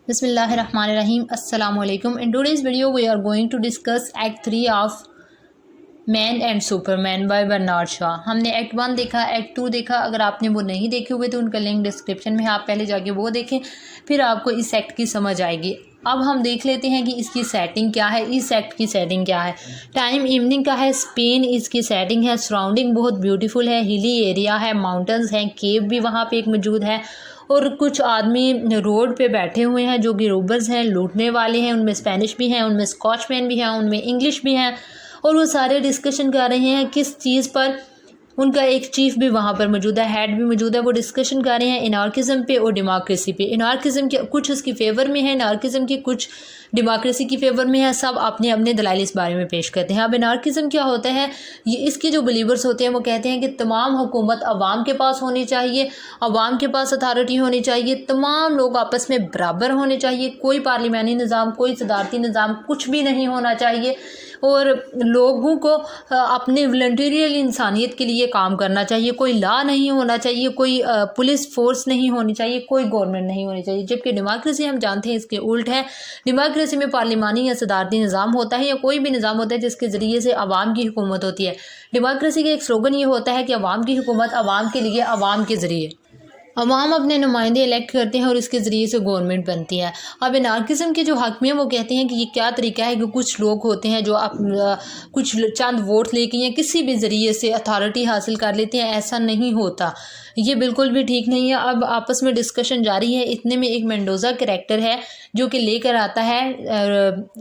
Bismillahirrahmanirrahim. Assalamu alaikum. In today's video, we are going to discuss Act 3 of Man and Superman by Bernard Shaw. हमने act 1 देखा, act 2 देखा। अगर आपने वो नहीं देखे हुए तो उनका लिंक डिस्क्रिप्शन में है, आप पहले जाके वो देखें, फिर आपको इस एक्ट की समझ आएगी। अब हम देख लेते हैं कि इसकी सेटिंग क्या है, इस एक्ट की सेटिंग क्या है। टाइम इवनिंग का है, स्पेन इसकी सेटिंग है। सराउंडिंग बहुत ब्यूटीफुल है, हिली एरिया है, माउंटेन्स हैं, केव भी वहाँ पे एक मौजूद है और कुछ आदमी रोड पे बैठे हुए हैं जो कि रोबर्स हैं, लूटने वाले हैं। उनमें स्पेनिश भी हैं, उनमें स्कॉचमैन भी हैं, उनमें इंग्लिश भी हैं और वो सारे डिस्कशन कर रहे हैं किस चीज़ पर। उनका एक चीफ भी वहाँ पर मौजूद है, हेड भी मौजूद है। वो डिस्कशन कर रहे हैं एनार्किज्म पे और डेमोक्रेसी पे। एनार्किज्म के कुछ उसकी फेवर में है, एनार्किज्म की कुछ डेमोक्रेसी की फेवर में है। सब अपने अपने दलाइल इस बारे में पेश करते हैं। अब एनार्किज्म क्या होता है, ये इसके जो बिलीवर्स होते हैं वो कहते हैं कि तमाम हुकूमत अवाम के पास होनी चाहिए, अवाम के पास अथॉरिटी होनी चाहिए, तमाम लोग आपस में बराबर होने चाहिए, कोई पार्लिमानी निज़ाम, कोई सदारती निज़ाम कुछ भी नहीं होना चाहिए और लोगों को अपने वॉलंटियरल इंसानियत के लिए काम करना चाहिए। कोई लॉ नहीं होना चाहिए, कोई पुलिस फोर्स नहीं होनी चाहिए, कोई गवर्नमेंट नहीं होनी चाहिए। जबकि डेमोक्रेसी हम जानते हैं इसके उल्ट है। डेमोक्रेसी में पार्लिमानी या सदारती निज़ाम होता है या कोई भी निज़ाम होता है जिसके ज़रिए से आवाम की हुकूमत होती है। डेमोक्रेसी का एक स्लोगन ये होता है कि आवाम की हुकूमत आवाम के लिए, आवाम के ज़रिए। अवाम अपने नुमाइंदे इलेक्ट करते हैं और इसके ज़रिए से गवर्नमेंट बनती है। अब एनार्किज्म के जो हाकिम हैं वो कहते हैं कि ये क्या तरीका है कि कुछ लोग होते हैं जो कुछ चंद वोट लेके या किसी भी ज़रिए से अथॉरिटी हासिल कर लेते हैं। ऐसा नहीं होता, ये बिल्कुल भी ठीक नहीं है। अब आपस में डिस्कशन जारी है। इतने में एक मेंडोज़ा कैरेक्टर है जो कि लेकर आता है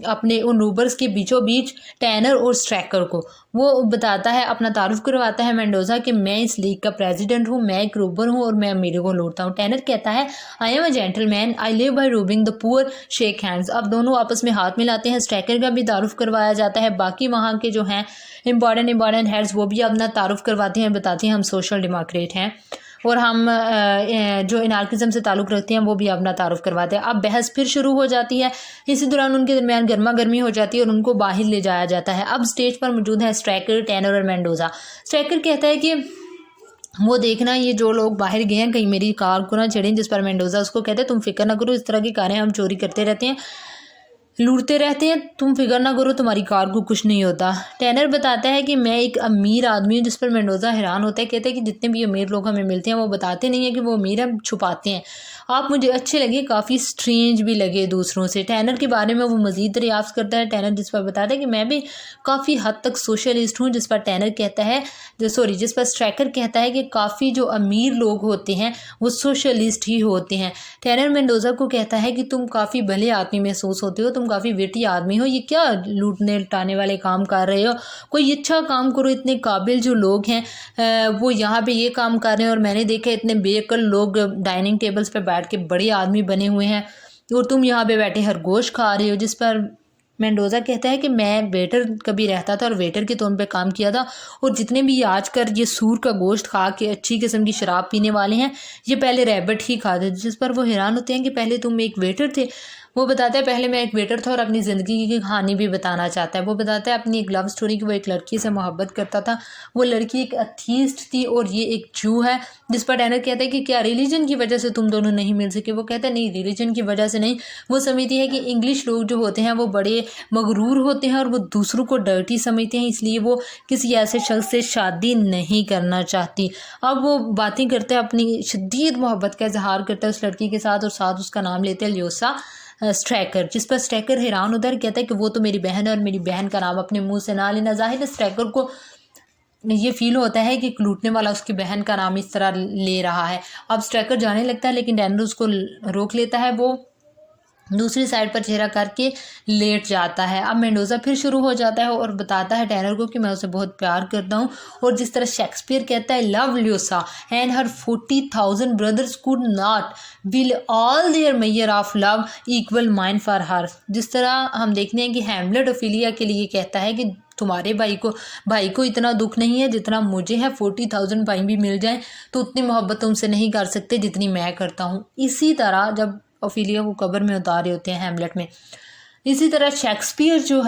अपने उन रूबर्स के बीचों बीच टैनर और स्ट्रैकर को। वो बताता है, अपना तारुफ करवाता है मेंडोज़ा कि मैं इस लीग का प्रेसिडेंट हूँ, मैं एक रूबर हूँ और मैं अमीरों को लूटता हूँ। टैनर कहता है I am a gentleman, I live by robin the poor, shake hands. अब दोनों आपस में हाथ मिलाते हैं। स्ट्रैकर का भी तारुफ करवाया जाता है। बाकी वहाँ के जो हैं इंपॉर्टेंट हेड्स वो भी अपना तारुफ करवाते हैं, बताते हैं हम सोशल डेमोक्रेट हैं और हम जो एनार्किज्म से ताल्लुक़ रखते हैं वो भी अपना तारुफ करवाते हैं। अब बहस फिर शुरू हो जाती है। इसी दौरान उनके दरमियान गर्मा गर्मी हो जाती है और उनको बाहर ले जाया जाता है। अब स्टेज पर मौजूद है स्ट्रैकर, टैनर और मेंडोज़ा। स्ट्रैकर कहता है कि वो देखना, ये जो लोग बाहर गए हैं कहीं मेरी कार को ना चढ़ें, जिस पर मेंडोज़ा उसको कहते हैं तुम फिक्र ना करो, इस तरह की कारें हम चोरी करते रहते हैं, लूटते रहते हैं, तुम फिक्र ना करो, तुम्हारी कार को कुछ नहीं होता। टैनर बताता है कि मैं एक अमीर आदमी हूँ, जिस पर मेंडोज़ा हैरान होता है। कहते हैं कि जितने भी अमीर लोग हमें मिलते हैं वो बताते नहीं हैं कि वो अमीर हैं, छुपाते हैं। आप मुझे अच्छे लगे, काफ़ी स्ट्रेंज भी लगे दूसरों से। टैनर के बारे में वो मज़ीद दरियाफ्त करता है। टैनर जिस पर बताता है कि मैं भी काफ़ी हद तक सोशलिस्ट हूँ, जिस पर टैनर कहता है जिस पर स्ट्रैकर कहता है कि काफ़ी जो अमीर लोग होते हैं वो सोशलिस्ट ही होते हैं। टैनर मेंडोज़ा को कहता है कि तुम काफ़ी भले आदमी महसूस होते हो, तुम काफ़ी वेटी आदमी हो, ये क्या लूटने लुटाने वाले काम कर रहे हो, कोई अच्छा काम करो। इतने काबिल जो लोग हैं वो यहाँ पे ये काम कर रहे हैं और मैंने देखा इतने बेअक्ल लोग डाइनिंग टेबल्स पे बैठ के बड़े आदमी बने हुए हैं और तुम यहाँ पे बैठे खरगोश खा रहे हो। जिस पर मेंडोज़ा कहता है कि मैं वेटर कभी रहता था और वेटर के तौर पे काम किया था और जितने भी आजकल ये सूर का गोश्त खा के अच्छी किस्म की शराब पीने वाले हैं ये पहले रैबिट ही खाते थे। जिस पर वो हैरान होते हैं कि पहले तुम एक वेटर थे। वो बताता है पहले मैं एक वेटर था और अपनी ज़िंदगी की कहानी भी बताना चाहता है। वो बताता है अपनी एक लव स्टोरी कि वो एक लड़की से मोहब्बत करता था। वो लड़की एक अथीस्ट थी और ये एक जू है। जिस पर टैनर कहता है कि क्या रिलीजन की वजह से तुम दोनों नहीं मिल सके। वो कहता है नहीं, रिलीजन की वजह से नहीं। वो समझती है कि इंग्लिश लोग जो होते हैं वो बड़े मगरूर होते हैं और वो दूसरों को डर्टी समझते हैं, इसलिए वो किसी ऐसे शख्स से शादी नहीं करना चाहती। अब वो बातें करते हैं, अपनी शदीद मोहब्बत का इजहार करता है उस लड़की के साथ और साथ उसका नाम लेते हैं ल्योसा स्ट्रैकर। जिस पर स्ट्रैकर हैरान होता है, कहता है कि वो तो मेरी बहन है और मेरी बहन का नाम अपने मुंह से ना लेना। जाहिर है स्ट्रैकर को ये फील होता है कि लूटने वाला उसकी बहन का नाम इस तरह ले रहा है। अब स्ट्रैकर जाने लगता है लेकिन टैनर उसको रोक लेता है। वो दूसरी साइड पर चेहरा करके लेट जाता है। अब मेंडोज़ा फिर शुरू हो जाता है और बताता है टैनर को कि मैं उसे बहुत प्यार करता हूँ और जिस तरह शेक्सपियर कहता है लव ल्यूसा and her 40,000 brothers could not will all their mayor of love equal mine for her. जिस तरह हम देखते हैं कि हैमलेट ओफिलिया के लिए कहता है कि तुम्हारे भाई को इतना दुख नहीं है जितना मुझे है। 40,000 भाई भी मिल जाएं तो उतनी मोहब्बत तुमसे नहीं कर सकते जितनी मैं करता हूँ। इसी तरह जब ओफिलिया को कब्र में उतारे होते हैं हैमलेट में, इसी तरह शेक्सपियर जो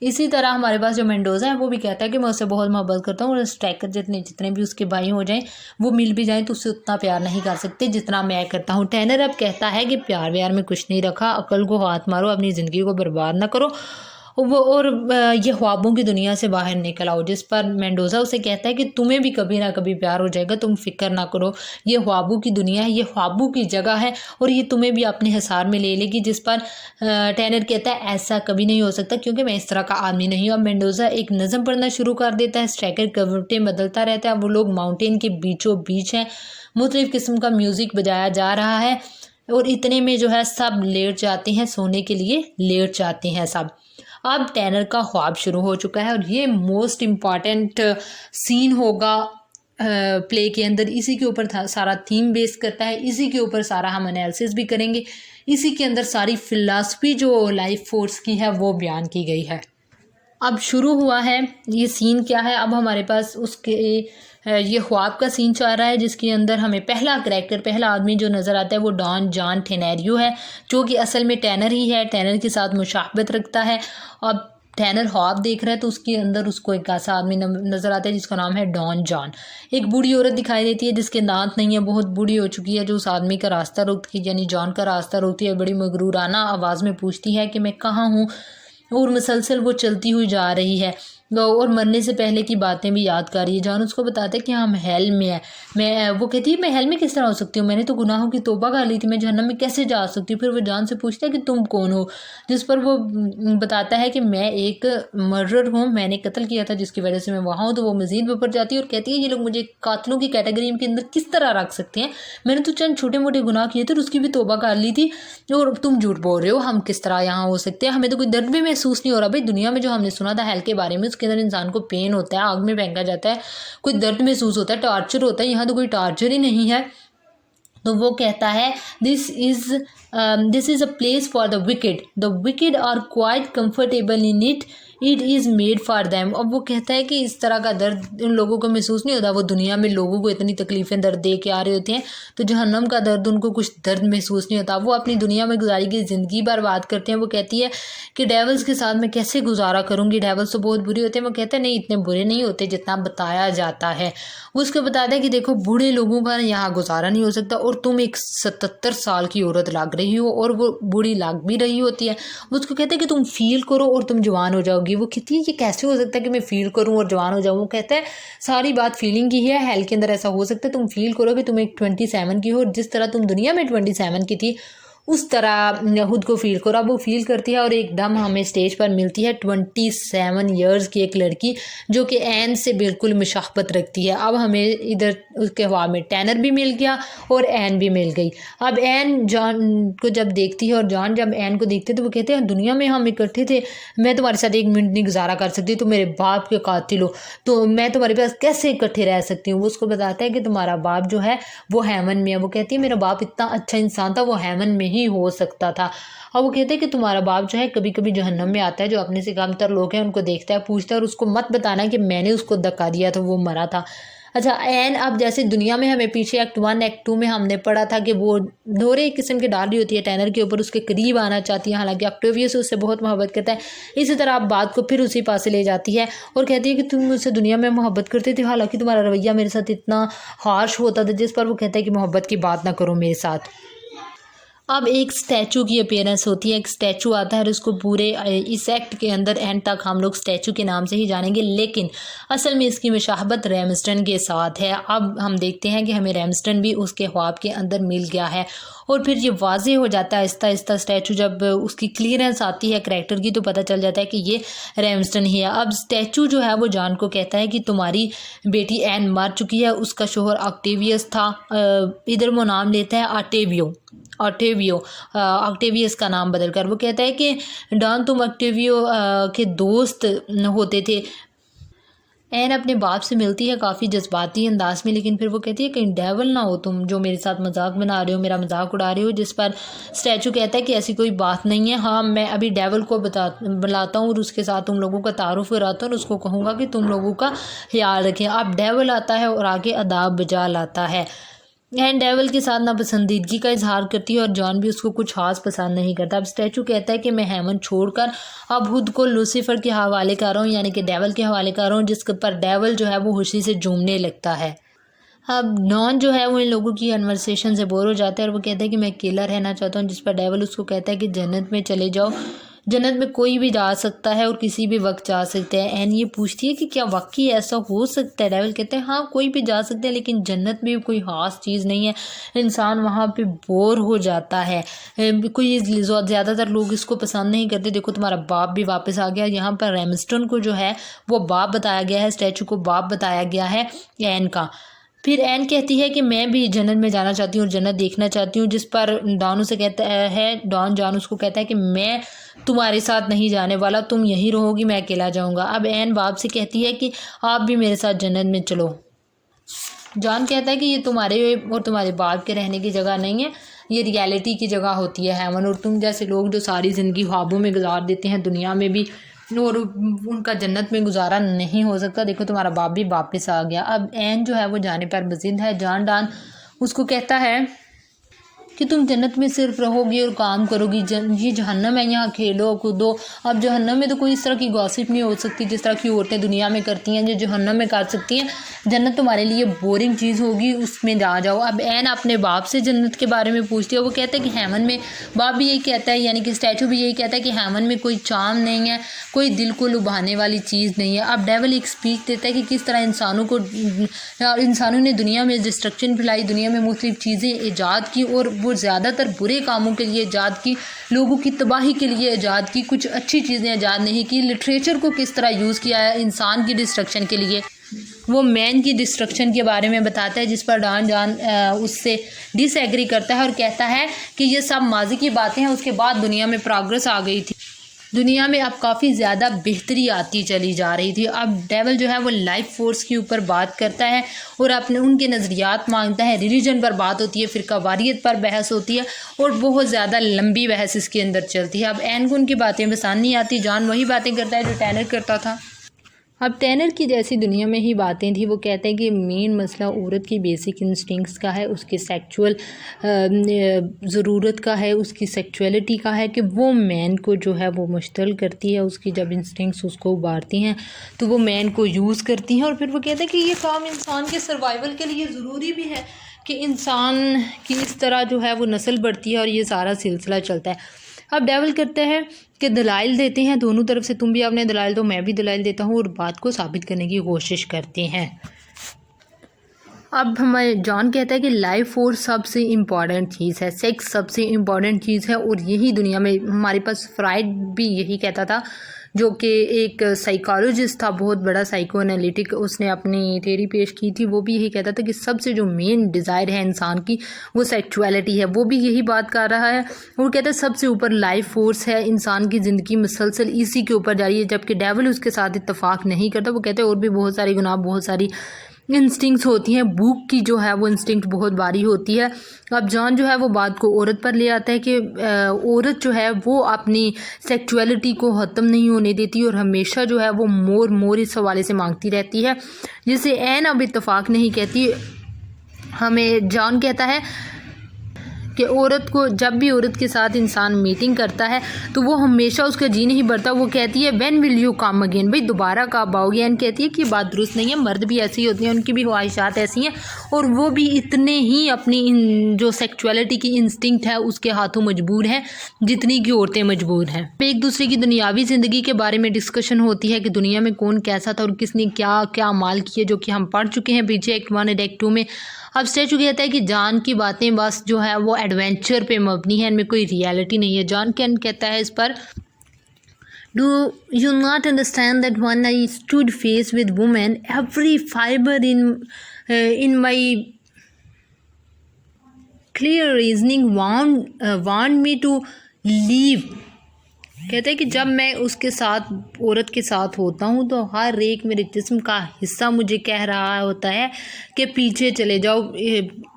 इसी तरह हमारे पास जो मेंडोज़ा है वो भी कहता है कि मैं उससे बहुत मोहब्बत करता हूँ और स्ट्राइकर जितने भी उसके भाई हो जाएं वो मिल भी जाएं तो उससे उतना प्यार नहीं कर सकते जितना मैं करता हूँ। टैनर अब कहता है कि प्यार व्यार में कुछ नहीं रखा, अकल को हाथ मारो, अपनी ज़िंदगी को बर्बाद ना करो और ये ख्वाबों की दुनिया से बाहर निकल आओ। जिस पर मेंडोज़ा उसे कहता है कि तुम्हें भी कभी ना कभी प्यार हो जाएगा, तुम फिक्र ना करो, ये ख्वाबों की दुनिया है, ये ख्वाबों की जगह है और ये तुम्हें भी अपने हिसार में ले लेगी। जिस पर टैनर कहता है ऐसा कभी नहीं हो सकता क्योंकि मैं इस तरह का आदमी नहीं हूँ। अब मेंडोज़ा एक नज़म पढ़ना शुरू कर देता है। स्ट्राइकर करवटें बदलता रहता है। वो लोग माउंटेन के बीचों बीच हैं, मुख्तलिफ़ किस्म का म्यूज़िक बजाया जा रहा है और इतने में जो है सब लेट जाते हैं, सोने के लिए लेट जाते हैं सब। अब टैनर का ख्वाब शुरू हो चुका है और ये मोस्ट इम्पॉर्टेंट सीन होगा प्ले के अंदर। इसी के ऊपर सारा थीम बेस करता है, इसी के ऊपर सारा हम एनालिसिस भी करेंगे, इसी के अंदर सारी फिलॉसफी जो लाइफ फोर्स की है वो बयान की गई है। अब शुरू हुआ है ये सीन क्या है। अब हमारे पास उसके ये ख्वाब का सीन चल रहा है जिसके अंदर हमें पहला करैक्टर, पहला आदमी जो नज़र आता है वो डॉन जॉन टेनेरियो है, जो कि असल में टैनर ही है। टैनर के साथ मुशाबहत रखता है। अब टैनर ख्वाब देख रहा है तो उसके अंदर उसको एक ऐसा आदमी नज़र आता है जिसका नाम है डॉन जॉन। एक बूढ़ी औरत दिखाई देती है जिसके दांत नहीं है, बहुत बूढ़ी हो चुकी है, जो उस आदमी का रास्ता रोकती है, यानी जॉन का रास्ता रोकती है। बड़ी मगरूराना आवाज़ में पूछती है कि मैं कहाँ हूँ और मुसलसल वो चलती हुई जा रही है और मरने से पहले की बातें भी याद कर रही है। जॉन उसको बताता है कि हम हेल में है। वो कहती है मैं हेल में किस तरह हो सकती हूँ, मैंने तो गुनाहों की तौबा कर ली थी, मैं जहन्नम में कैसे जा सकती हूँ। फिर वो जॉन से पूछता है कि तुम कौन हो, जिस पर वो बताता है कि मैं एक मर्डर हूँ, मैंने कत्ल किया था जिसकी वजह से मैं वहाँ हूँ। तो वो मज़ीद ऊपर जाती है और कहती है ये लोग मुझे कातलों की कैटेगरी के अंदर किस तरह रख सकते हैं, मैंने तो चंद छोटे मोटे गुनाह किए थे और उसकी भी तौबा कर ली थी और तुम झूठ बोल रहे हो, हम किस तरह यहाँ हो सकते हैं, हमें तो कोई दर्द भी महसूस नहीं हो रहा। भाई दुनिया में जो हमने सुना था हेल के बारे में उसके अंदर इंसान को पेन होता है, आग में फेंका जाता है, कोई दर्द महसूस होता है, टॉर्चर होता है, यहाँ तो कोई टॉर्चर ही नहीं है। तो वो कहता है this is a place for the wicked are quite comfortable in it is made for them. अब वो कहता है कि इस तरह का दर्द उन लोगों को महसूस नहीं होता, वो दुनिया में लोगों को इतनी तकलीफ़ें दर्द दे के आ रहे होते हैं तो जहन्नम का दर्द उनको कुछ दर्द महसूस नहीं होता। वो अपनी दुनिया में गुजारी की ज़िंदगी बर्बाद करते हैं। वो कहती है कि डेवल्स के साथ मैं कैसे गुजारा करूँगी, डेवल्स तो बहुत बुरे होते हैं। वो कहते हैं नहीं इतने बुरे नहीं होते जितना बताया जाता है। वो उसको बताता है कि देखो बूढ़े लोगों का यहाँ गुजारा नहीं हो सकता और तुम एक 77 साल की औरत लग रही हो और वो बूढ़ी लग भी रही होती है। वो उसको कहते हैं कि तुम फील करो और तुम जवान हो जाओगी। वो कहती है ये कैसे हो सकता है कि मैं फील करूं और जवान हो जाऊं। वो कहता है सारी बात फीलिंग की है, हेल के अंदर ऐसा हो सकता है, तुम फील करो कि तुम एक 27 की हो और जिस तरह तुम दुनिया में 27 की थी उस तरह खुद को फील करो। अब वो फील करती है और एकदम हमें स्टेज पर मिलती है 27 ईयर्स की एक लड़की जो कि एन से बिल्कुल मुशाबहत रखती है। अब हमें इधर उसके हवा में टैनर भी मिल गया और एन भी मिल गई। अब एन जॉन को जब देखती है और जॉन जब एन को देखते तो वो कहते हैं दुनिया में हम इकट्ठे थे, मैं तुम्हारे साथ एक मिनट नहीं गुजारा कर सकती, तो मेरे बाप के कातिल हो तो मैं तुम्हारे पास कैसे इकट्ठे रह सकती हूँ। वो उसको बताता है कि तुम्हारा बाप जो है वो हेवन में है। वो कहती है मेरा बाप इतना अच्छा इंसान था, वो हेवन में ही हो सकता था। और वो कहते हैं कि तुम्हारा बाप जो है कभी कभी जहन्नम में आता है, जो अपने से कमतर लोग हैं उनको देखता है, पूछता है और उसको मत बताना कि मैंने उसको धक्का दिया तो वो मरा था। अच्छा एन अब जैसे दुनिया में हमें पीछे एक्ट 1 एक्ट 2 में हमने पढ़ा था कि वो दोहरे किस्म की डाल रही होती है टैनर के ऊपर, उसके करीब आना चाहती है, हालांकि ऑक्टेवियस उससे बहुत मोहब्बत करता है। इसी तरह आप बात को फिर उसी पास से ले जाती है और कहती है कि तुम मुझसे दुनिया में मोहब्बत करते थे, हालांकि तुम्हारा रवैया मेरे साथ इतना हार्श होता था। जिस पर वो कहता है कि मोहब्बत की बात ना करो मेरे साथ। अब एक स्टैचू की अपीयरेंस होती है, एक स्टैचू आता है और उसको पूरे इस एक्ट के अंदर एंड तक हम लोग स्टैचू के नाम से ही जानेंगे, लेकिन असल में इसकी मुशाबहत रैमस्टन के साथ है। अब हम देखते हैं कि हमें रैमस्टन भी उसके ख्वाब के अंदर मिल गया है और फिर ये वाज़ेह हो जाता है आहिस्ता आहिस्ता। स्टैचू जब उसकी क्लियरेंस आती है करैक्टर की तो पता चल जाता है कि ये रैमस्टन ही है। अब स्टैचू जो है वो जॉन को कहता है कि तुम्हारी बेटी एन मर चुकी है, उसका शोहर ऑक्टेवियस था, इधर वो नाम लेता है ऑक्टेवियस का नाम बदलकर। वो कहता है कि डॉन तुम ऑक्टेवियो के दोस्त होते थे। एन अपने बाप से मिलती है काफ़ी जज्बाती अंदाज में, लेकिन फिर वो कहती है कहीं डेवल ना हो तुम जो मेरे साथ मजाक बना रहे हो, मेरा मजाक उड़ा रहे हो। जिस पर स्टैचू कहता है कि ऐसी कोई बात नहीं है, हाँ मैं अभी डेवल को बुलाता हूँ और उसके साथ तुम लोगों का तारुफ कराता हूँ और उसको कहूँगा कि तुम लोगों का ख्याल रखें। अब डेवल आता है और आगे अदाब बजा लाता है। एन डेविल के साथ नापसंदीदगी का इजहार करती है और जॉन भी उसको कुछ खास पसंद नहीं करता। अब स्टैचू कहता है कि मैं हेवन छोड़कर अब खुद को लूसीफर के हवाले कर रहा हूँ, यानी कि डेविल के हवाले कर रहा हूँ, जिसके पर डेविल जो है वो खुशी से झूमने लगता है। अब डॉन जो है वो इन लोगों की कन्वर्सेशन से बोर हो जाता है और वो कहता है कि मैं अकेला रहना चाहता हूँ, जिस पर डेविल उसको कहता है कि जन्नत में चले जाओ, जन्नत में कोई भी जा सकता है और किसी भी वक्त जा सकते हैं। एन ये पूछती है कि क्या वाकई ऐसा हो सकता है? डेविल कहते हैं हाँ कोई भी जा सकता है, लेकिन जन्नत में कोई ख़ास चीज़ नहीं है, इंसान वहाँ पे बोर हो जाता है। कोई ज़्यादातर लोग इसको पसंद नहीं करते। देखो तुम्हारा बाप भी वापस आ गया। यहाँ पर रेमस्टन को जो है वो बाप बताया गया है, स्टैचू को बाप बताया गया है एन का। फिर एन कहती है कि मैं भी जन्नत में जाना चाहती हूँ और जन्नत देखना चाहती हूँ, जिस पर डॉन उसे कहता है, डॉन जॉन उसको कहता है कि मैं तुम्हारे साथ नहीं जाने वाला, तुम यहीं रहोगी, मैं अकेला जाऊँगा। अब एन बाप से कहती है कि आप भी मेरे साथ जन्नत में चलो। जॉन कहता है कि ये तुम्हारे और तुम्हारे बाप के रहने की जगह नहीं है, ये रियलिटी की जगह होती है हेवन, और तुम जैसे लोग जो सारी ज़िंदगी ख्वाबों में गुजार देते हैं दुनिया में भी, और उनका जन्नत में गुजारा नहीं हो सकता। देखो तुम्हारा बाप भी वापस आ गया। अब एन जो है वो जाने पर मज़िद है। जॉन डॉन उसको कहता है कि तुम जन्नत में सिर्फ रहोगी और काम करोगी, ये जहन्नम है, यहाँ खेलो कूदो। अब जहन्नम में तो कोई इस तरह की गॉसिप नहीं हो सकती जिस तरह की औरतें दुनिया में करती हैं, जो जहन्नम में कर सकती हैं। जन्नत तुम्हारे लिए बोरिंग चीज़ होगी, उसमें जा जाओ। अब एन अपने बाप से जन्नत के बारे में पूछती है। वो कहता है कि हेवन में, बाप भी यही कहता है, यानी कि स्टैचू भी यही कहता है कि हेवन में कोई चार्म नहीं है, कोई दिल को लुभाने वाली चीज़ नहीं है। अब डेविल एक स्पीच देता है कि किस तरह इंसानों ने दुनिया में डिस्ट्रक्शन फैलाई, दुनिया में मुख्तलिफ चीज़ें ईजाद की, और वो ज़्यादातर बुरे कामों के लिए ईजाद की, लोगों की तबाही के लिए ईजाद की, कुछ अच्छी चीज़ें ईजाद नहीं की। लिटरेचर को किस तरह यूज़ किया है इंसान की डिस्ट्रक्शन के लिए, वो मैन की डिस्ट्रक्शन के बारे में बताता है, जिस पर डॉन जॉन उससे डिसएग्री करता है और कहता है कि ये सब माजी की बातें हैं, उसके बाद दुनिया में प्रोग्रेस आ गई थी, दुनिया में अब काफ़ी ज़्यादा बेहतरी आती चली जा रही थी। अब डेविल जो है वो लाइफ फोर्स के ऊपर बात करता है और अपने उनके नज़रियात मांगता है। रिलीजन पर बात होती है, फिर वारियत पर बहस होती है, और बहुत ज़्यादा लंबी बहस इसके अंदर चलती है। अब एन को उनकी बातें पसंद नहीं आती। जॉन वही बातें करता है जो टैनर करता था। अब टैनर की जैसी दुनिया में ही बातें थी। वो कहते हैं कि मेन मसला औरत की बेसिक इंस्टिंक्ट्स का है, उसके सेक्सुअल ज़रूरत का है, उसकी सेक्सुअलिटी का है, कि वो मैन को जो है वो मुश्तल करती है। उसकी जब इंस्टिंक्ट्स उसको उबारती हैं तो वो मैन को यूज़ करती हैं। और फिर वो कहते हैं कि ये काम इंसान के सर्वाइवल के लिए ज़रूरी भी है कि इंसान की इस तरह जो है वो नस्ल बढ़ती है, और ये सारा सिलसिला चलता है। अब डेविल करते हैं कि दलाइल देते हैं दोनों तरफ से, तुम भी अपने दलाइल दो, मैं भी दलाइल देता हूँ, और बात को साबित करने की कोशिश करते हैं। अब हमारे जॉन कहता है कि लाइफ फोर्स सबसे इम्पॉर्टेंट चीज़ है, सेक्स सबसे इम्पॉर्टेंट चीज़ है, और यही दुनिया में हमारे पास फ्राइड भी यही कहता था, जो कि एक साइकोलॉजिस्ट था, बहुत बड़ा साइको एनालिटिक, उसने अपनी थ्योरी पेश की थी। वो भी यही कहता था कि सबसे जो मेन डिज़ायर है इंसान की वो सेक्सुअलिटी है। वो भी यही बात कर रहा है। वो कहता है सबसे ऊपर लाइफ फोर्स है, इंसान की ज़िंदगी मुसलसल इसी के ऊपर जा रही है, जबकि डेविल उसके साथ इत्तेफाक नहीं करता। वो कहते हैं और भी बहुत सारी गुनाह, बहुत सारी इंस्टिंक्ट्स होती हैं, भूख की जो है वो इंस्टिंक्ट बहुत भारी होती है। अब जॉन जो है वो बात को औरत पर ले आता है कि औरत जो है वो अपनी सेक्सुअलिटी को ख़त्म नहीं होने देती, और हमेशा जो है वो मोर इस हवाले से मांगती रहती है, जिसे एन अब इत्तेफाक नहीं कहती। हमें जॉन कहता है कि औरत को, जब भी औरत के साथ इंसान मीटिंग करता है तो वो हमेशा उसका जी नहीं भरता। वो कहती है when will you come again, भाई दोबारा कब आओगे। एन कहती है कि बात दुरुस्त नहीं है, मर्द भी ऐसी होती हैं, उनकी भी ख्वाहिशात ऐसी हैं, और वो भी इतने ही अपनी जो सेक्सुअलिटी की इंस्टिंक्ट है उसके हाथों मजबूर हैं जितनी की औरतें मजबूर हैं। एक दूसरे की दुनियावी ज़िंदगी के बारे में डिस्कशन होती है कि दुनिया में कौन कैसा था और किसने क्या क्या माल किए, जो कि हम पढ़ चुके हैं पीछे एक्ट 1 और एक्ट 2 में। अब स्टैचू कहता है कि जॉन की बातें बस जो है वो एडवेंचर पे मबनी है, इनमें कोई रियलिटी नहीं है। जॉन कैन कहता है इस पर, do you not understand that when I stood face with women every fibre in my clear reasoning want me to leave. कहते हैं कि जब मैं उसके साथ, औरत के साथ होता हूँ, तो हर एक मेरे जिस्म का हिस्सा मुझे कह रहा होता है कि पीछे चले जाओ,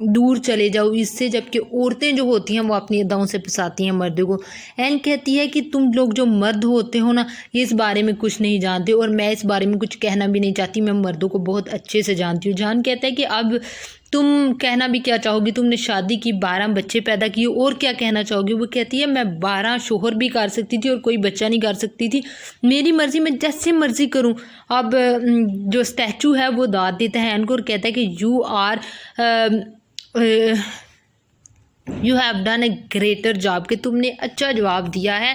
दूर चले जाओ इससे, जबकि औरतें जो होती हैं वो अपनी अदाओं से फंसाती हैं मर्दों को। एन कहती है कि तुम लोग जो मर्द होते हो ना, ये इस बारे में कुछ नहीं जानते, और मैं इस बारे में कुछ कहना भी नहीं चाहती, मैं मर्दों को बहुत अच्छे से जानती हूँ। जान कहता है कि अब तुम कहना भी क्या चाहोगी, तुमने शादी की, 12 बच्चे पैदा किए, और क्या कहना चाहोगी। वो कहती है मैं 12 शोहर भी कर सकती थी और कोई बच्चा नहीं कर सकती थी, मेरी मर्ज़ी, मैं जैसे मर्ज़ी करूं। अब जो स्टैचू है वो दाद देता है इनको और कहता है कि you have done A greater job, कि तुमने अच्छा जवाब दिया है,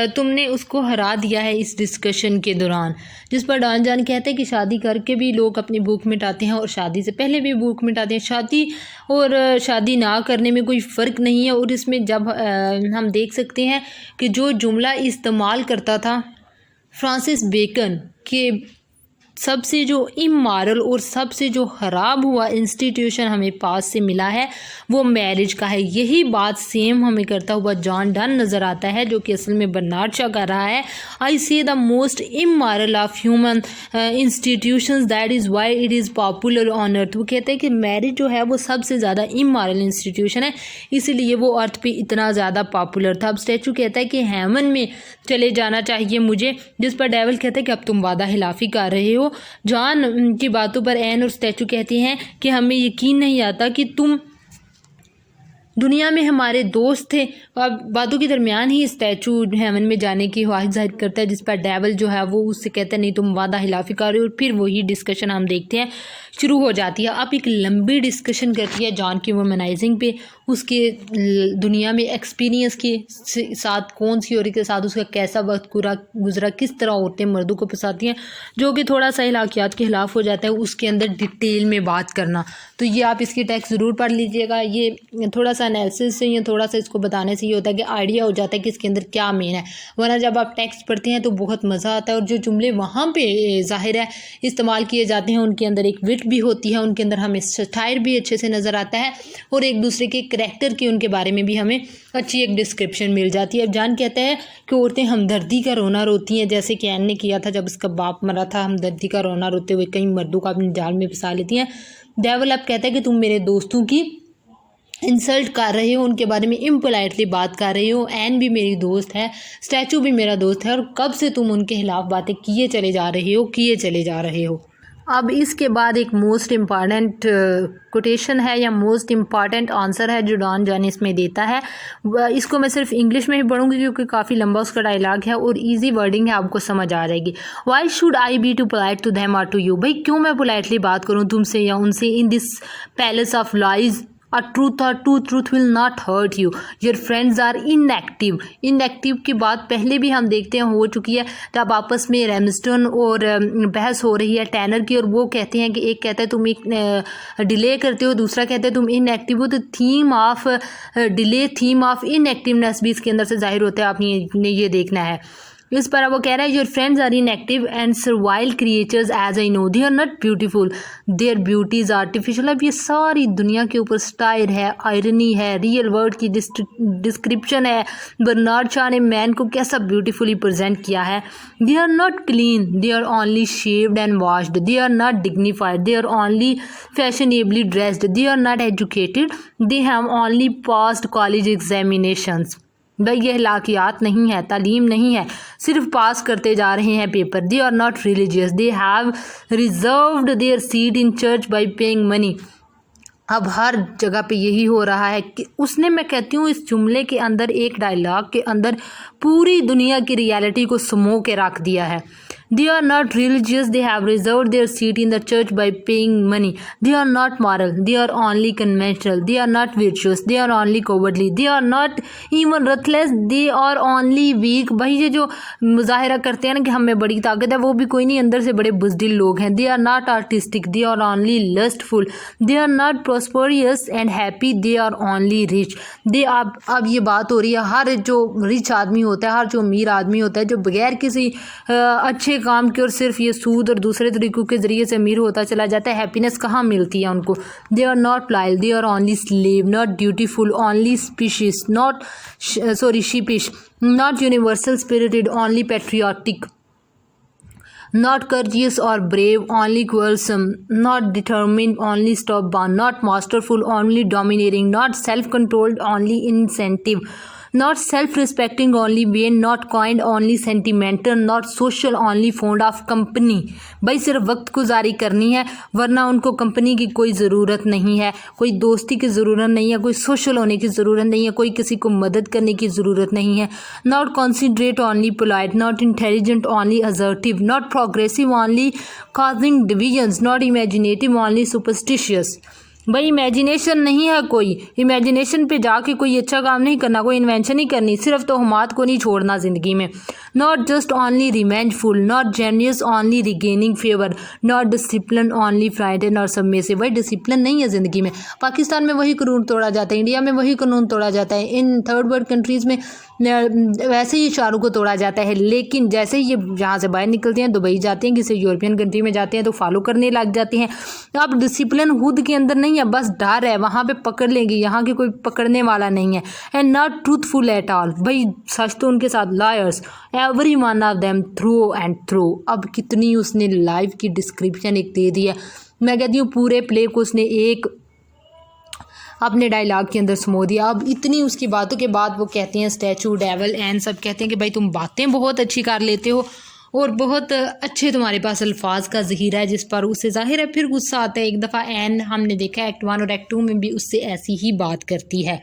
तुमने उसको हरा दिया है इस डिस्कशन के दौरान। जिस पर डॉन जॉन कहते हैं कि शादी करके भी लोग अपनी भूख मिटाते हैं और शादी से पहले भी भूख मिटाते हैं, शादी और शादी ना करने में कोई फ़र्क नहीं है। और इसमें जब हम देख सकते हैं कि जो जुमला इस्तेमाल करता था फ्रांसिस बेकन के, सबसे जो इमॉरल और सबसे जो ख़राब हुआ इंस्टीट्यूशन हमें पास से मिला है वो मैरिज का है। यही बात सेम हमें करता हुआ जॉन डन नज़र आता है, जो कि असल में बर्नार्ड शॉ कर रहा है। आई से the most immoral of human institutions, that is why it is popular on earth. वो कहते हैं कि मैरिज जो है वो सबसे ज़्यादा इमॉरल इंस्टीट्यूशन है, इसीलिए वो अर्थ पे इतना ज़्यादा पॉपुलर था। अब स्टैचू कहता है कि हेवन में चले जाना चाहिए मुझे, जिस पर डेविल कहता है कि अब तुम वादा खिलाफ़ी कर रहे हो। जॉन की बातों पर एन और स्टैचू कहते हैं कि हमें यकीन नहीं आता कि तुम दुनिया में हमारे दोस्त थे। अब बातों के दरमियान ही स्टैचू हेवन में जाने की ख्वाहिश जाहिर करता है, जिस पर डेविल जो है वो उससे कहता है नहीं तुम वादा खिलाफ़ी कर रहे हो। और फिर वही डिस्कशन हम देखते हैं शुरू हो जाती है। अब एक लंबी डिस्कशन करती है जॉन की वुमनाइजिंग पे, उसके दुनिया में एक्सपीरियंस के साथ, कौन सी औरत के साथ उसका कैसा वक्त गुजरा, किस तरह औरतें मर्दों को फंसाती हैं, जो कि थोड़ा सा इलाकियात के खिलाफ हो जाता है, उसके अंदर डिटेल में बात करना। तो ये आप इसकी टेक्स्ट ज़रूर पढ़ लीजिएगा। ये थोड़ा सा एनालिसिस से या थोड़ा सा इसको बताने से ये होता है कि आइडिया हो जाता है कि इसके अंदर क्या मेन है, वरना जब आप टेक्स्ट पढ़ते हैं तो बहुत मज़ा आता है। और जो जुमले वहाँ पे ज़ाहिर है इस्तेमाल किए जाते हैं उनके अंदर एक विट भी होती है, उनके अंदर हमें सटायर भी अच्छे से नज़र आता है और एक दूसरे के करैक्टर के उनके बारे में भी हमें अच्छी एक डिस्क्रिप्शन मिल जाती है। अब जान कहता है कि औरतें हमदर्दी का रोना रोती हैं, जैसे कि एन ने किया था जब उसका बाप मरा था, हमदर्दी का रोना रोते हुए कई मर्दों को अपने जाल में फंसा लेती हैं। डेविल अब कहता है कि तुम मेरे दोस्तों की इंसल्ट कर रहे हो, उनके बारे में इम्पोलाइटली बात कर रहे हो। एन भी मेरी दोस्त है, स्टैचू भी मेरा दोस्त है, और कब से तुम उनके खिलाफ बातें किए चले जा रहे हो। अब इसके बाद एक मोस्ट इम्पॉर्टेंट कोटेशन है या मोस्ट इम्पॉर्टेंट आंसर है जो डॉन जॉन इसमें देता है। इसको मैं सिर्फ इंग्लिश में ही पढ़ूंगी क्योंकि काफ़ी लंबा उसका डायलॉग है और इजी वर्डिंग है, आपको समझ आ जाएगी। Why should I be too polite to them और टू यू, भाई क्यों मैं पोलाइटली बात करूँ तुमसे या उनसे। In this palace of lies A truth or two truth will not hurt you. Your friends are inactive. Inactive की बात पहले भी हम देखते हैं हो चुकी है, जब आपस में रेमस्टन और बहस हो रही है टैनर की, और वो कहते हैं कि एक कहता है तुम एक डिले करते हो, दूसरा कहता है तुम इनएक्टिव हो। तो theme of delay, theme of inactiveness भी इसके अंदर से जाहिर होता है, आपने ये देखना है। इस पर वो कह रहा है your friends are inactive and servile creatures as I know, they are not beautiful, their beauty is artificial. अब ये सारी दुनिया के ऊपर स्टाइल है, आयरनी है, रियल वर्ड की डिस्क्रिप्शन है। बर्नार्ड शॉ ने मैन को कैसा ब्यूटीफुली प्रेजेंट किया है। They are not clean, they are only shaved and washed, they are not dignified, they are only fashionably dressed, they are not educated, they have only passed college examinations. भाई ये अखलाकियात नहीं है, तालीम नहीं है, सिर्फ पास करते जा रहे हैं paper. They are not religious, they have reserved their seat in church by paying money. अब हर जगह पे यही हो रहा है कि उसने, मैं कहती हूँ इस जुमले के अंदर, एक डायलॉग के अंदर पूरी दुनिया की रियलिटी को समो के रख दिया है। They are not religious, they have reserved their seat in the church by paying money. They are not moral, they are only conventional. They are not virtuous, they are only cowardly. They are not even ruthless, they are only weak. भाई ये जो मुजाहिरा करते हैं ना कि हमें बड़ी ताकत है, वो भी कोई नहीं, अंदर से बड़े बुज़दिल लोग हैं। They are not artistic, they are only lustful. They are not prosperous and happy, they are only rich. अब ये बात हो रही है, हर जो रिच आदमी होता है, हर जो अमीर आदमी होता है, जो बगैर किसी अच्छे काम के और सिर्फ ये सूद और दूसरे तरीकों के ज़रिए से अमीर होता चला जाता है, हैप्पीनेस कहाँ मिलती है उनको। They are not loyal, they are only slave, not dutiful, only specious, sheepish, not universal spirited, only patriotic, not courteous or brave, only quarrelsome, not determined, only stubborn, not masterful, only domineering, not self-controlled, only incentive, not self respecting only when, not kind only sentimental, not social only fond of company. भाई सिर्फ वक्त गुजारी करनी है, वरना उनको company की कोई ज़रूरत नहीं है, कोई दोस्ती की ज़रूरत नहीं है, कोई सोशल होने की ज़रूरत नहीं है, कोई किसी को मदद करने की ज़रूरत नहीं है। Not considerate only polite, not intelligent only assertive, not progressive only causing divisions, not imaginative only superstitious. भाई इमेजिनेशन नहीं है, कोई इमेजिनेशन पे जाके कोई अच्छा काम नहीं करना, कोई इन्वेंशन नहीं करनी, सिर्फ तोहमात को नहीं छोड़ना ज़िंदगी में। Not just only revengeful, not genius only regaining favour, not discipline only frighten और सबमिसिव। भाई डिसिप्लिन नहीं है ज़िंदगी में। पाकिस्तान में वही कानून तोड़ा जाता है, इंडिया में वही कानून तोड़ा जाता है, इन थर्ड वर्ल्ड कंट्रीज़ में वैसे ही इशारों को तोड़ा जाता है। लेकिन जैसे ही ये यहाँ से बाहर निकलते हैं, दुबई जाते हैं, किसी यूरोपियन कंट्री में जाते हैं तो फॉलो करने लग जाते हैं। अब डिसिप्लिन खुद के अंदर नहीं है, बस डर है, वहाँ पे पकड़ लेंगे, यहाँ के कोई पकड़ने वाला नहीं है। And not truthful at all, भाई सच तो उनके साथ lawyers, every one of them through and through. अब कितनी उसने लाइफ की डिस्क्रिप्शन एक दे दी है, मैं कहती हूँ पूरे प्ले को उसने एक अपने डायलॉग के अंदर समो दिया। अब इतनी उसकी बातों के बाद वो कहते हैं स्टैचू, डेवल एंड सब कहते हैं कि भाई तुम बातें बहुत अच्छी कर लेते हो और बहुत अच्छे तुम्हारे पास अल्फाज का ज़ख़ीरा है, जिस पर उससे ज़ाहिर है फिर गुस्सा आता है। एक दफ़ा एन हमने देखा एक्ट 1 और एक्ट 2 में भी उससे ऐसी ही बात करती है।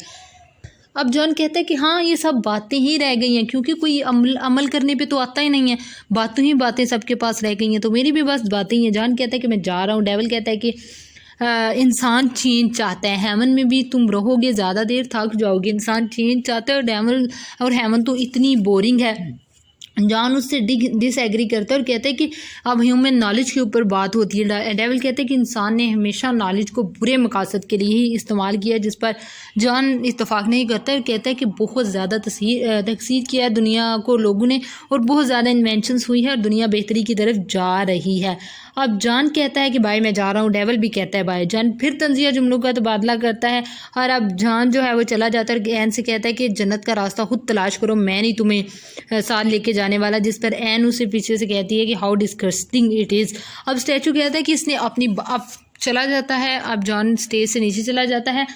अब जॉन कहता है कि हाँ ये सब बातें ही रह गई हैं, क्योंकि कोई अमल करने पे तो आता ही नहीं है, बातों ही बातें सबके पास रह गई हैं, तो मेरी भी बस बातें ही हैं। जॉन कहता है कि मैं जा रहा हूँ। डेवल कहता है कि इंसान चेंज चाहता है, हेवन में भी तुम रहोगे ज़्यादा देर थक जाओगे, इंसान चेंज चाहता है। और डेवल और हेवन तो इतनी बोरिंग है। जॉन उससे डिसएग्री करता है और कहता है कि अब ह्यूमन नॉलेज के ऊपर बात होती है। डेविल कहते हैं कि इंसान ने हमेशा नॉलेज को बुरे मकासद के लिए ही इस्तेमाल किया, जिस पर जॉन इत्तेफाक नहीं करता है और कहता है कि बहुत ज़्यादा तकसीर किया है दुनिया को लोगों ने, और बहुत ज़्यादा इन्वेंशंस हुई है और दुनिया बेहतरी की तरफ जा रही है। अब जॉन कहता है कि भाई मैं जा रहा हूँ, डेविल भी कहता है भाई। जॉन फिर तंजिया जुमलों का तबादला करता है और अब जॉन जो है वो चला जाता है। एन से कहता है कि जन्नत का रास्ता खुद तलाश करो, मैं नहीं तुम्हें साथ लेके जाने वाला, जिस पर एन उसे पीछे से कहती है कि हाउ डिस्गस्टिंग इट इज़। अब स्टैचू कहता है कि इसने अपनी अब चला जाता है। अब जॉन स्टेज से नीचे चला जाता है,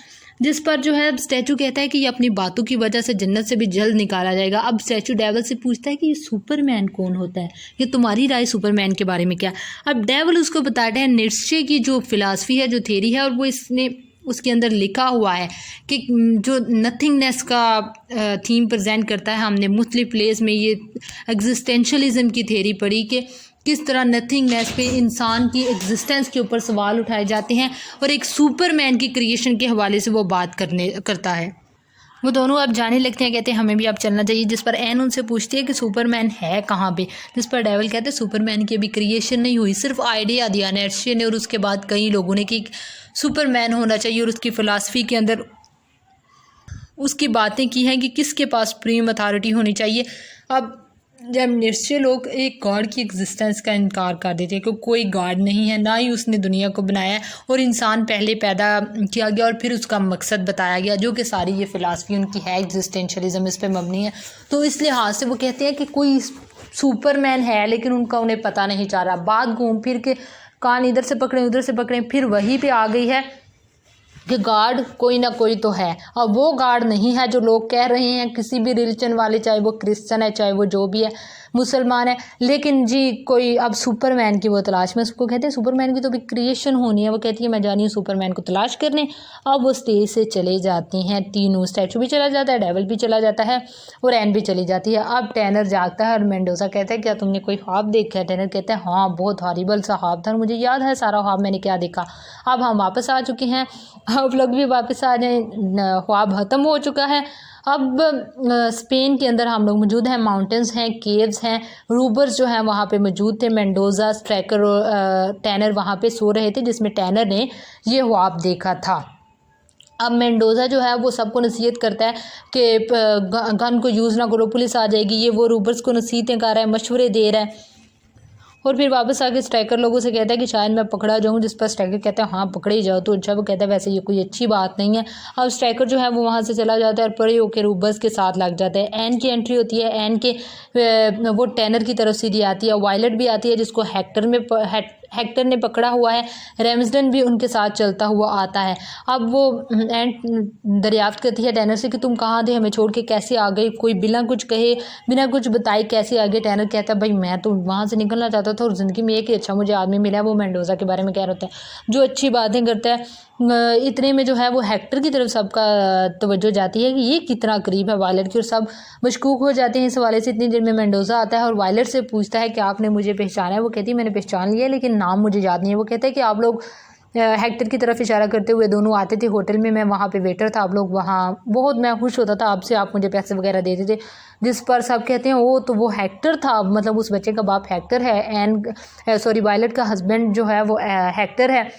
जिस पर जो है स्टैचू कहता है कि ये अपनी बातों की वजह से जन्नत से भी जल्द निकाला जाएगा। अब स्टैचू डेविल से पूछता है कि ये सुपरमैन कौन होता है, ये तुम्हारी राय सुपरमैन के बारे में क्या। अब डेविल उसको बताता है नीत्शे की जो फिलासफी है, जो थ्योरी है, और वो इसने उसके अंदर लिखा हुआ है कि जो नथिंगनेस का थीम प्रेजेंट करता है। हमने मुख्तलिफ प्लेस में ये एग्जिस्टेंशलिज्म की थ्योरी पढ़ी कि किस तरह नथिंगनेस पे इंसान की एग्जिस्टेंस के ऊपर सवाल उठाए जाते हैं, और एक सुपरमैन की क्रिएशन के हवाले से वो बात करता है। वो दोनों अब जाने लगते हैं, कहते हैं हमें भी अब चलना चाहिए, जिस पर एन उनसे पूछती है कि सुपरमैन है कहाँ पे, जिस पर डेविल कहते हैं सुपरमैन की अभी क्रिएशन नहीं हुई, सिर्फ आइडिया दिया नीत्शे ने और उसके बाद कई लोगों ने कि सुपरमैन होना चाहिए, और उसकी फ़िलासफ़ी के अंदर उसकी बातें की हैं कि किसके पास सुप्रीम अथॉरिटी होनी चाहिए। अब जब नीत्शे लोग एक गॉड की एग्जिस्टेंस का इनकार कर देते हैं कि कोई गॉड नहीं है, ना ही उसने दुनिया को बनाया है, और इंसान पहले पैदा किया गया और फिर उसका मकसद बताया गया, जो कि सारी ये फ़िलासफ़ी उनकी है, एग्जिस्टेंशलिज्म इस पे मबनी है। तो इस लिहाज से वो कहते हैं कि कोई सुपरमैन है, लेकिन उनका उन्हें पता नहीं चल रहा। बात घूम फिर के कान इधर से पकड़ें उधर से पकड़ें, फिर वहीं पे आ गई है कि गार्ड कोई ना कोई तो है, और वो गार्ड नहीं है जो लोग कह रहे हैं, किसी भी रिलीजन वाले, चाहे वो क्रिश्चियन है, चाहे वो जो भी है, मुसलमान है, लेकिन जी कोई अब सुपरमैन की वो तलाश में। उसको कहते हैं सुपरमैन की तो भी क्रिएशन होनी है। वो कहती है मैं जानी हूँ सुपरमैन को तलाश करने। अब वो स्टेज से चले जाती हैं तीनों, स्टैचू भी चला जाता है, डेविल भी चला जाता है और एन भी चली जाती है। अब टैनर जागता है और मेंडोजा कहता है क्या तुमने कोई ख्वाब देखा है? टैनर कहता है हाँ बहुत हॉरिबल सा ख्वाब था, मुझे याद है सारा ख्वाब मैंने क्या देखा। अब हम वापस आ चुके हैं, आप लोग भी वापस आ जाएँ, ख्वाब ख़त्म हो चुका है। अब स्पेन के अंदर हम लोग मौजूद हैं, माउंटेन्स हैं, केव्स हैं, रूबर्स जो हैं वहाँ पे मौजूद थे। मेंडोजा, स्ट्रैकर और टैनर वहाँ पे सो रहे थे, जिसमें टैनर ने ये ख्वाब देखा था। अब मेंडोजा जो है वो सबको नसीहत करता है कि गन को यूज़ ना करो, पुलिस आ जाएगी, ये वो रूबर्स को नसीहतें कर रहा है, मशवरे दे रहा है। और फिर वापस आके स्ट्राइकर लोगों से कहता है कि शायद मैं पकड़ा जाऊँ, जिस पर स्ट्राइकर कहता है हाँ पकड़े ही जाओ। तो अच्छा वो कहता है वैसे ये कोई अच्छी बात नहीं है। अब स्ट्राइकर जो है वो वहाँ से चला जाता है और परे होकर रूबर्स के साथ लग जाता है। एन की एंट्री होती है, एन के वो टैनर की तरफ सीधी आती है, वायलेट भी आती है जिसको हेक्टर ने पकड़ा हुआ है, रेमसडन भी उनके साथ चलता हुआ आता है। अब वो एंड दरियाफ्त करती है टैनर से कि तुम कहाँ थे, हमें छोड़ के कैसे आ गए, कोई बिना कुछ कहे बिना कुछ बताए कैसे आ गए। टैनर कहता है भाई मैं तो वहाँ से निकलना चाहता था और ज़िंदगी में एक ही अच्छा मुझे आदमी मिला है, वो मेंडोजा के बारे में कह रहा होता है जो अच्छी बातें करता है। इतने में जो है वो हेक्टर की तरफ सबका तवज्जो जाती है कि ये कितना करीब है वायलेट की, और सब मशकूक हो जाते हैं इस हवाले से। इतनी देर में मेंडोजा आता है और वायलेट से पूछता है कि आपने मुझे पहचाना है। वो कहती है मैंने पहचान लिया लेकिन नाम मुझे याद नहीं है। वो कहता है कि आप लोग हेक्टर की तरफ इशारा करते हुए दोनों आते थे होटल में, मैं वहाँ पे वेटर था, आप लोग वहाँ बहुत मैं खुश होता था आपसे, आप मुझे पैसे वगैरह देते थे। जिस पर सब कहते हैं ओ तो वो हेक्टर था, मतलब उस बच्चे का बाप हेक्टर है, एंड सॉरी वायलेट का हस्बैंड जो है वो हेक्टर है।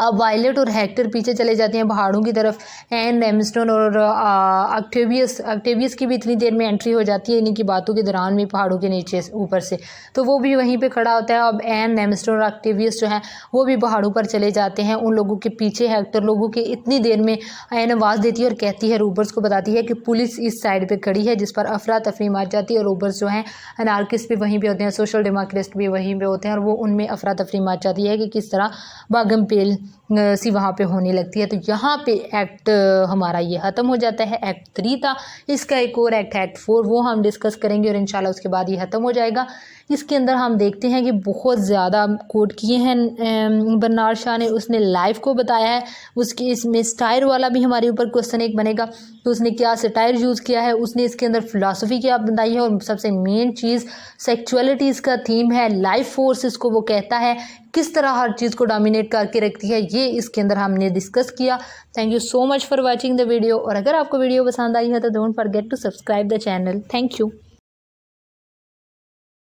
अब वायलेट और हेक्टर पीछे चले जाते हैं पहाड़ों की तरफ। एन रेमस्टोन और ऑक्टेवियस की भी इतनी देर में एंट्री हो जाती है इन्हीं की बातों के दौरान में पहाड़ों के नीचे ऊपर से, तो वो भी वहीं पे खड़ा होता है। अब एन रेमस्टोन और ऑक्टेवियस जो है वो भी पहाड़ों पर चले जाते हैं। उन लोगों के पीछे हेक्टर लोगों की इतनी देर में एन आवाज़ देती है और कहती है, रूबर्स को बताती है कि पुलिस इस साइड पर खड़ी है, जिस पर अफरा तफरी मच जाती है। और रूबर्स जो हैं अनार्किस्ट भी वहीं पर होते हैं, सोशल डेमोक्रेट भी वहीं पर होते हैं, और वो उनमें अफरा तफरी मच जाती है कि किस तरह भागम पेल सी वहाँ पे होने लगती है। तो यहाँ पे एक्ट हमारा ये ख़त्म हो जाता है। एक्ट 3 था, इसका एक और एक्ट है एक्ट 4, वो हम डिस्कस करेंगे और इंशाल्लाह उसके बाद ये ख़त्म हो जाएगा। इसके अंदर हम देखते हैं कि बहुत ज़्यादा कोट किए हैं बर्नार्ड शाह ने, उसने लाइफ को बताया है। उसकी इसमें स्टाइर वाला भी हमारे ऊपर क्वेश्चन एक बनेगा तो उसने क्या स्टाइर यूज़ किया है, उसने इसके अंदर फ़िलासफ़ी क्या बताई है, और सबसे मेन चीज़ सेक्सुअलिटी इसका थीम है, लाइफ फोर्स इसको वो कहता है, किस तरह हर चीज़ को डोमिनेट करके रखती है, ये इसके अंदर हमने डिस्कस किया। Thank you so much for watching the video, और अगर आपको वीडियो पसंद आई है तो don't forget to subscribe the channel. Thank you.